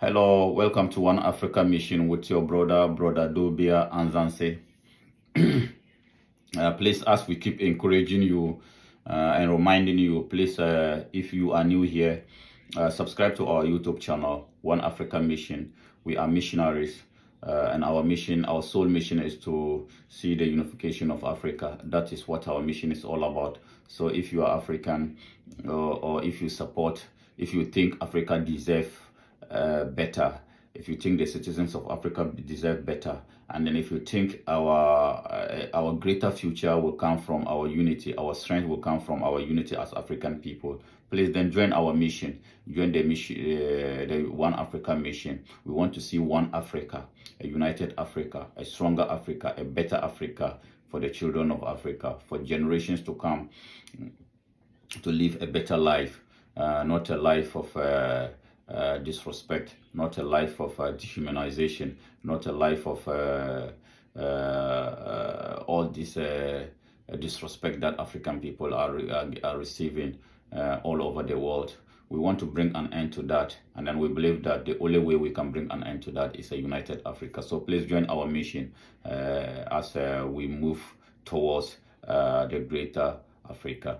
Hello, welcome to One Africa Mission with your brother Dobia Anzanse. Please, as we keep encouraging you and reminding you, please, if you are new here, subscribe to our YouTube channel, One Africa Mission. We are missionaries, and our sole mission is to see the unification of Africa. That is what our mission is all about. So if you are African, or if you think Africa deserves better, if you think the citizens of Africa deserve better, and then if you think our greater future will come from our unity, our strength will come from our unity as African people, please then join our mission, join the mission, the One Africa Mission. We want to see one Africa, a united Africa, a stronger Africa, a better Africa for the children of Africa, for generations to come, to live a better life, not a life of disrespect, not a life of dehumanization, not a life of all this disrespect that African people are receiving all over the world. We want to bring an end to that, and then we believe that the only way we can bring an end to that is a united Africa. So please join our mission as we move towards the greater Africa.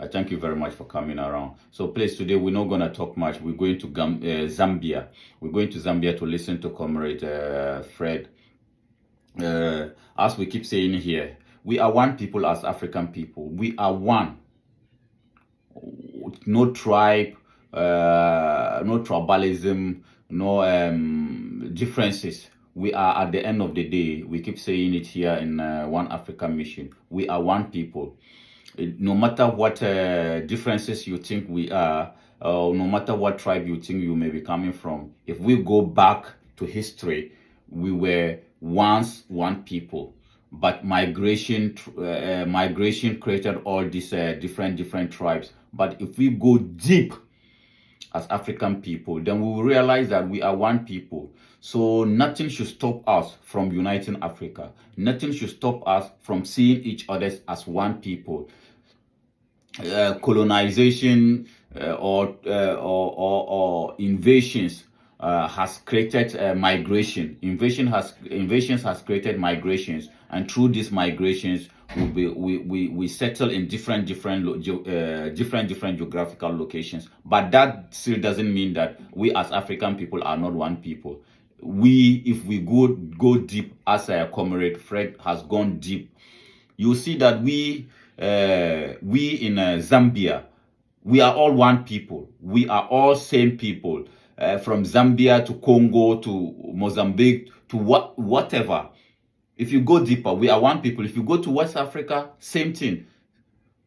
I thank you very much for coming around. So please, today we're not going to talk much. We're going to Zambia. We're going to Zambia to listen to Comrade Fred. As we keep saying here, we are one people as African people. We are one. No tribe, no tribalism, no differences. We are, at the end of the day, we keep saying it here in One Africa Mission. We are one people. No matter what differences you think we are, no matter what tribe you think you may be coming from, if we go back to history, we were once one people. But migration created all these different tribes. But if we go deep as African people, then we will realize that we are one people. So nothing should stop us from uniting Africa. Nothing should stop us from seeing each other as one people. Colonization or invasions has created migration. Invasions has created migrations, and through these migrations, we settle in different geographical locations. But that still doesn't mean that we as African people are not one people. If we go deep, as Comrade Fred has gone deep, you see that we in Zambia, we are all one people. We are all same people. From Zambia to Congo to Mozambique to whatever. If you go deeper, we are one people. If you go to West Africa, same thing.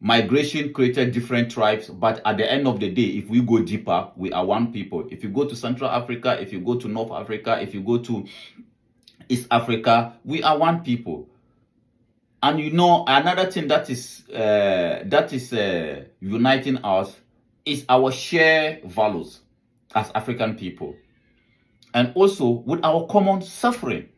Migration created different tribes, but at the end of the day, if we go deeper, we are one people. If you go to Central Africa, if you go to North Africa, if you go to East Africa, we are one people. And another thing that is uniting us is our shared values as African people, and also with our common suffering.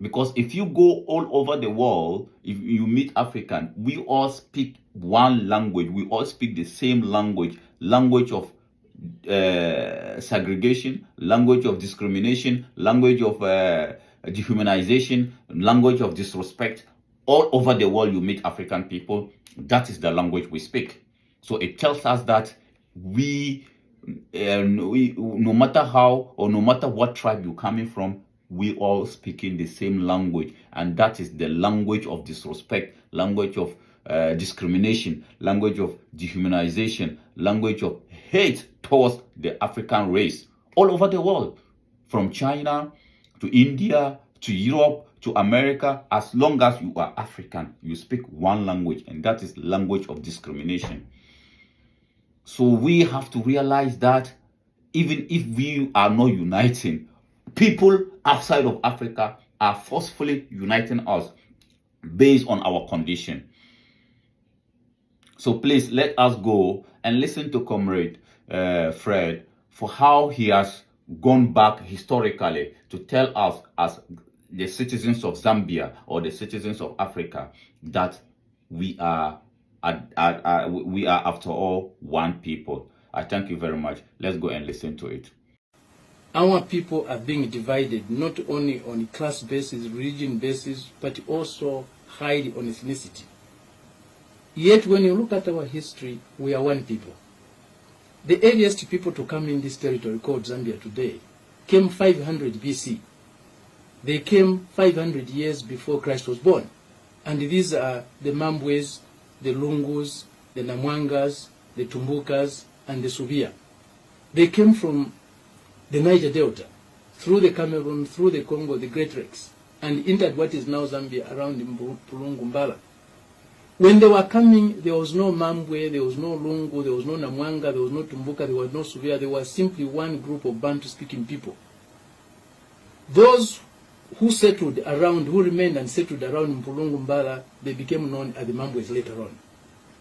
Because if you go all over the world, if you meet African, we all speak one language. We all speak the same language of segregation, language of discrimination, language of dehumanization, language of disrespect. All over the world, you meet African people. That is the language we speak. So it tells us that we no matter how or no matter what tribe you're coming from, we all speaking the same language, and that is the language of disrespect, language of discrimination, language of dehumanization, language of hate towards the African race all over the world, from China to India to Europe to America. As long as you are African, you speak one language, and that is language of discrimination. So we have to realize that even if we are not uniting, people outside of Africa are forcefully uniting us based on our condition. So please, let us go and listen to Comrade Fred for how he has gone back historically to tell us as the citizens of Zambia or the citizens of Africa that we are after all one people. I thank you very much. Let's go and listen to it. our people are being divided not only on class basis, religion basis, but also highly on ethnicity. Yet when you look at our history, we are one people. The earliest people to come in this territory called Zambia today came 500 BC. They came 500 years before Christ was born. And these are the Mambwes, the Lungus, the Namwangas, the Tumbukas, and the Subia. They came from the Niger Delta, through the Cameroon, through the Congo, the Great Lakes, and entered what is now Zambia around Pulungumbala. When they were coming, there was no Mambwe, there was no Lungu, there was no Namwanga, there was no Tumbuka, there was no Subia. There was simply one group of Bantu-speaking people. Those who settled around, who remained and settled around Mpulungumbala, they became known as the Mambwes later on.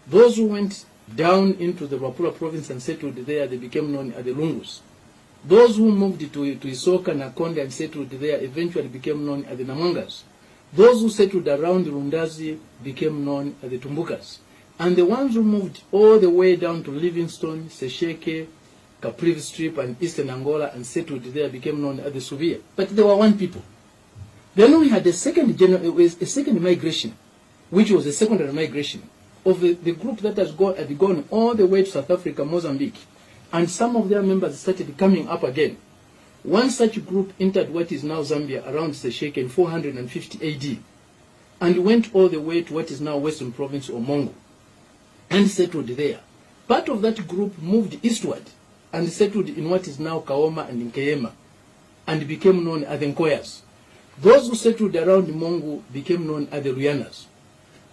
Those who went down into the Wapura province and settled there, they became known as the Lungus. Those who moved to Isoka, Nakonde and settled there eventually became known as the Namwangas. Those who settled around Rundazi became known as the Tumbukas. And the ones who moved all the way down to Livingstone, Sesheke, Caprivi Strip and Eastern Angola and settled there became known as the Suvia. But they were one people. Then we had a second migration, which was a secondary migration of the group that had gone all the way to South Africa, Mozambique. And some of their members started coming up again. One such group entered what is now Zambia around Sesheke in 450 AD and went all the way to what is now Western Province or Mongo and settled there. Part of that group moved eastward and settled in what is now Kaoma and Nkeyema and became known as the Nkoyas. Those who settled around Mongo became known as the Ruyanas.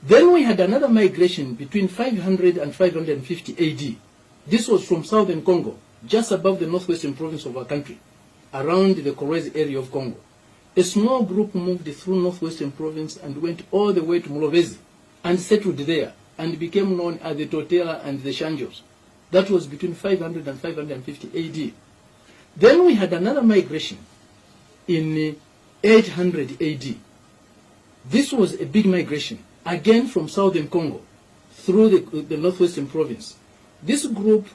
Then we had another migration between 500 and 550 AD. This was from southern Congo, just above the northwestern province of our country, around the Kolwezi area of Congo. A small group moved through northwestern province and went all the way to Mulobezi and settled there and became known as the Totela and the Shanjos. That was between 500 and 550 AD. Then we had another migration in 800 AD. This was a big migration, again from southern Congo, through the northwestern province. This group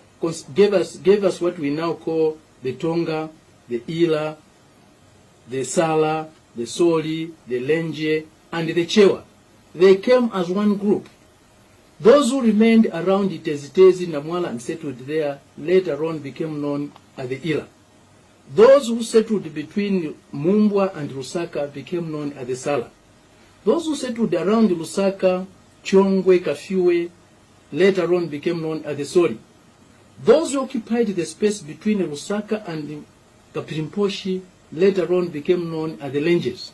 gave us what we now call the Tonga, the Ila, the Sala, the Soli, the Lenje, and the Chewa. They came as one group. Those who remained around Itezitezi, Namwala, and settled there later on became known as the Ila. Those who settled between Mumbwa and Lusaka became known as the Sala. Those who settled around Lusaka, Chongwe, Kafiwe, later on became known as the Sori. Those who occupied the space between Lusaka and Kapirimposhi later on became known as the Lenjes.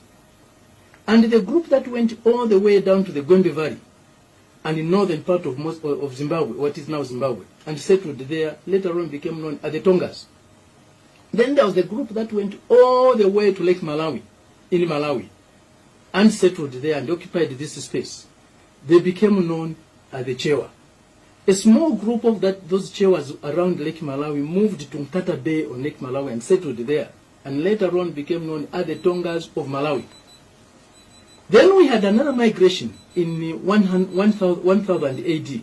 And the group that went all the way down to the Gombe Valley and in northern part of Zimbabwe, what is now Zimbabwe, and settled there, later on became known as the Tongas. Then there was the group that went all the way to Lake Malawi, in Malawi, and settled there and occupied this space. They became known as the Chewa. A small group of those Chewas around Lake Malawi moved to Nkata Bay on Lake Malawi and settled there, and later on became known as the Tongas of Malawi. Then we had another migration in 1000 AD.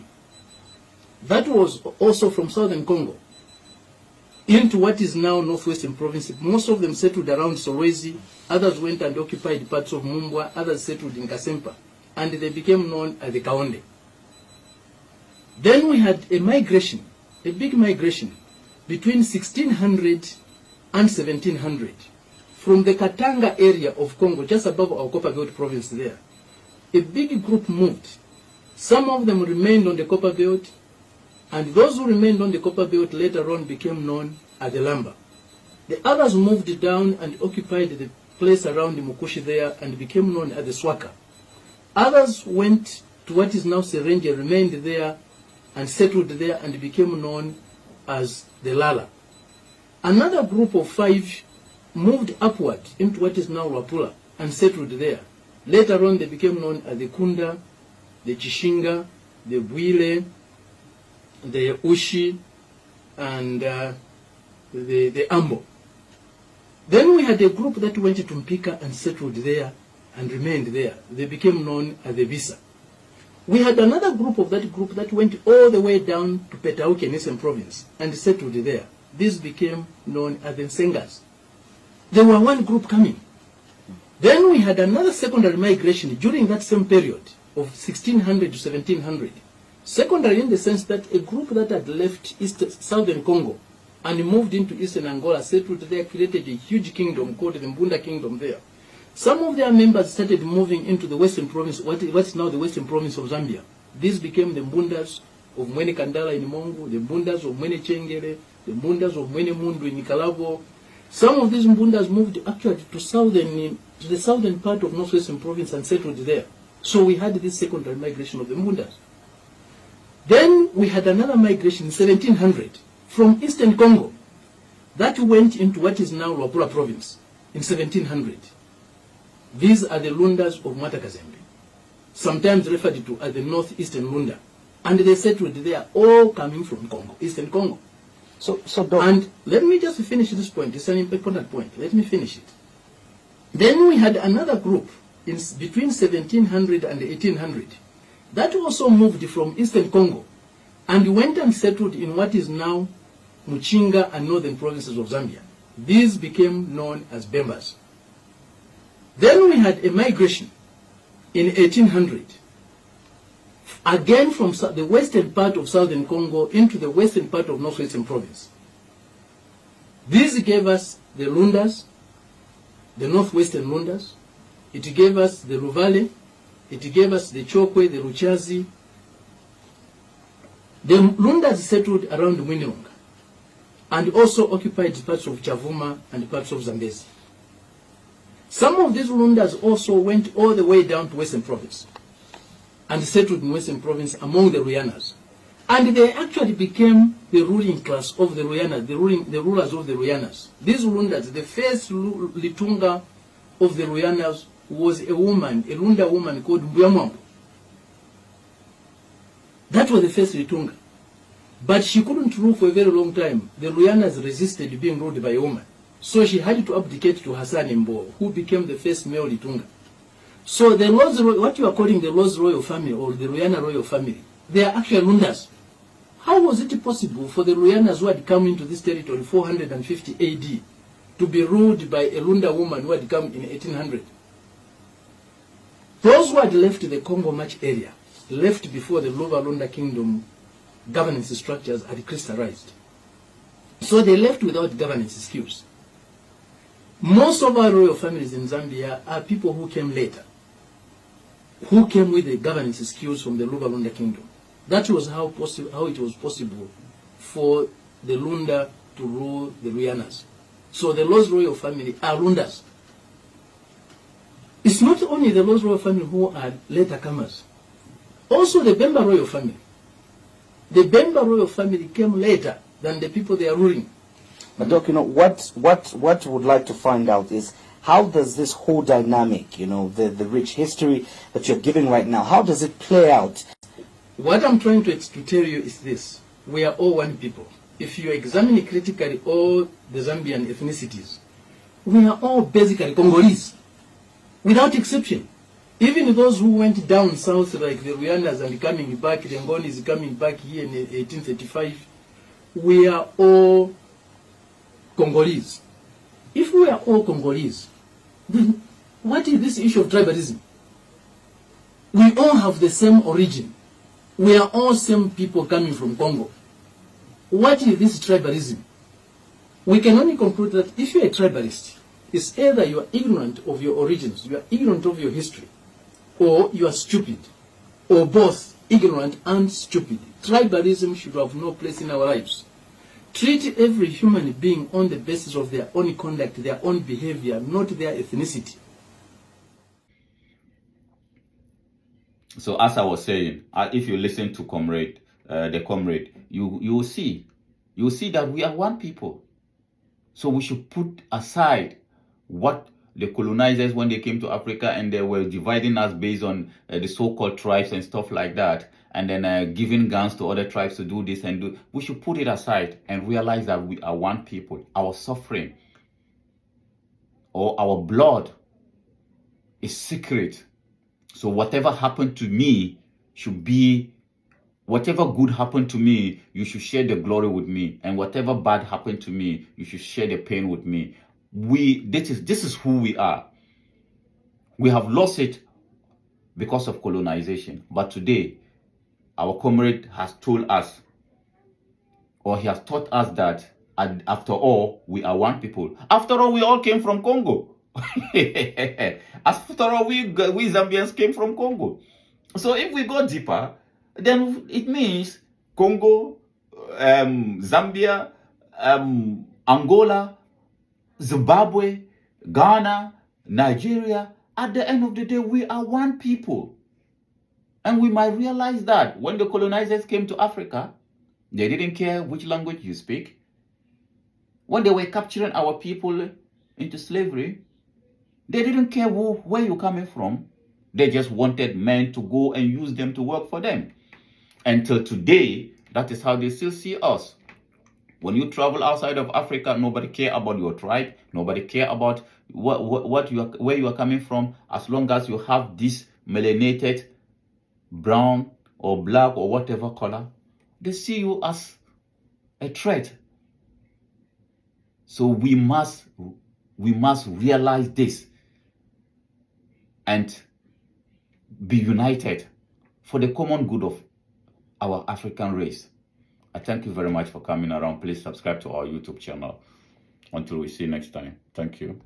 That was also from southern Congo into what is now northwestern province. Most of them settled around Solwezi, others went and occupied parts of Mumbwa, others settled in Kasempa, and they became known as the Kaonde. Then we had a migration, a big migration, between 1600 and 1700, from the Katanga area of Congo, just above our Copperbelt province there. A big group moved. Some of them remained on the Copperbelt, and those who remained on the Copperbelt later on became known as the Lamba. The others moved down and occupied the place around the Mukushi there and became known as the Swaka. Others went to what is now Serenge, remained there and settled there and became known as the Lala. Another group of 5 moved upward into what is now Wapula and settled there. Later on they became known as the Kunda, the Chishinga, the Bwile, the Ushi, and the Ambo. Then we had a group that went to Mpika and settled there and remained there. They became known as the Visa. We had another group of that group that went all the way down to Petauke in Eastern Province and settled there. These became known as the Nsengas. They were one group coming. Then we had another secondary migration during that same period of 1600 to 1700. Secondary in the sense that a group that had left southern Congo and moved into eastern Angola, settled there, created a huge kingdom called the Mbunda Kingdom there. Some of their members started moving into the western province, what is now the western province of Zambia. These became the Mbundas of Mwene Kandala in Mongo, the Mbundas of Mwene Chengere, the Mbundas of Mwene Mundu in Nicaragua. Some of these Mbundas moved actually to the southern part of northwestern province and settled there. So we had this secondary migration of the Mbundas. Then we had another migration in 1700 from eastern Congo that went into what is now Luapula province in 1700. These are the Lundas of Mwatakazembe, sometimes referred to as the northeastern Lunda. And they settled there, all coming from Congo, eastern Congo. And let me just finish this point. It's an important point. Let me finish it. Then we had another group between 1700 and 1800 that also moved from eastern Congo and went and settled in what is now Muchinga and northern provinces of Zambia. These became known as Bembas. Then we had a migration in 1800, again from the western part of southern Congo into the western part of northwestern province. These gave us the Lundas, the northwestern Lundas. It gave us the Ruvale. It gave us the Chokwe, the Ruchazi. The Lundas settled around Mwinilonga and also occupied parts of Chavuma and parts of Zambezi. Some of these Lundas also went all the way down to Western Province and settled in Western Province among the Ruyanas. And they actually became the ruling class of the Ruyanas, the rulers of the Ruyanas. These Lundas, the first Litunga of the Ruyanas was a woman, a Lunda woman called Mbuyamwambo. That was the first Litunga. But she couldn't rule for a very long time. The Ruyanas resisted being ruled by a woman. So she had to abdicate to Hassan Mbo, who became the first male Litunga. So the Loz, what you are calling the Loz royal family or the Ruyana royal family, they are actually Lundas. How was it possible for the Ruyanas who had come into this territory 450 AD to be ruled by a Lunda woman who had come in 1800? Those who had left the Congo March area left before the Luva Lunda Kingdom governance structures had crystallized. So they left without governance skills. Most of our royal families in Zambia are people who came later, who came with the governance skills from the Luva Lunda Kingdom. That was how it was possible for the Lunda to rule the Ruyanas. So the Loz royal family are Lundas. It's not only the Loz royal family who are later comers. Also the Bemba royal family. The Bemba royal family came later than the people they are ruling. But Doc, what would like to find out is how does this whole dynamic, the rich history that you're giving right now, how does it play out? What I'm trying to tell you is this. We are all one people. If you examine critically all the Zambian ethnicities, we are all basically Congolese, without exception. Even those who went down south like the Ruyanas and coming back, the Ngonis coming back here in 1835, we are all Congolese. If we are all Congolese, then what is this issue of tribalism? We all have the same origin. We are all same people coming from Congo. What is this tribalism? We can only conclude that if you are a tribalist, it's either you are ignorant of your origins, you are ignorant of your history, or you are stupid, or both ignorant and stupid. Tribalism should have no place in our lives. Treat every human being on the basis of their own conduct, their own behavior, not their ethnicity. So as I was saying, if you listen to the comrade, you will see that we are one people. So we should put aside what the colonizers, when they came to Africa and they were dividing us based on the so-called tribes and stuff like that, and then giving guns to other tribes to do this and do. We should put it aside and realize that we are one people. Our suffering or our blood is secret. So whatever happened to me should be, whatever good happened to me, you should share the glory with me. And whatever bad happened to me, you should share the pain with me. this is who we are. We have lost it because of colonization. But today, our comrade has told us, or he has taught us that after all, we are one people. After all, we all came from Congo. After all, we Zambians came from Congo. So if we go deeper, then it means Congo, Zambia, Angola, Zimbabwe, Ghana, Nigeria. At the end of the day, we are one people. And we might realize that when the colonizers came to Africa, they didn't care which language you speak. When they were capturing our people into slavery, they didn't care where you're coming from. They just wanted men to go and use them to work for them. Until today, that is how they still see us. When you travel outside of Africa, nobody care about your tribe. Nobody care about where you are coming from. As long as you have this melanated, brown or black or whatever color, they see you as a threat. So we must realize this and be united for the common good of our African race. I thank you very much for coming around. Please subscribe to our YouTube channel. Until we see you next time. Thank you.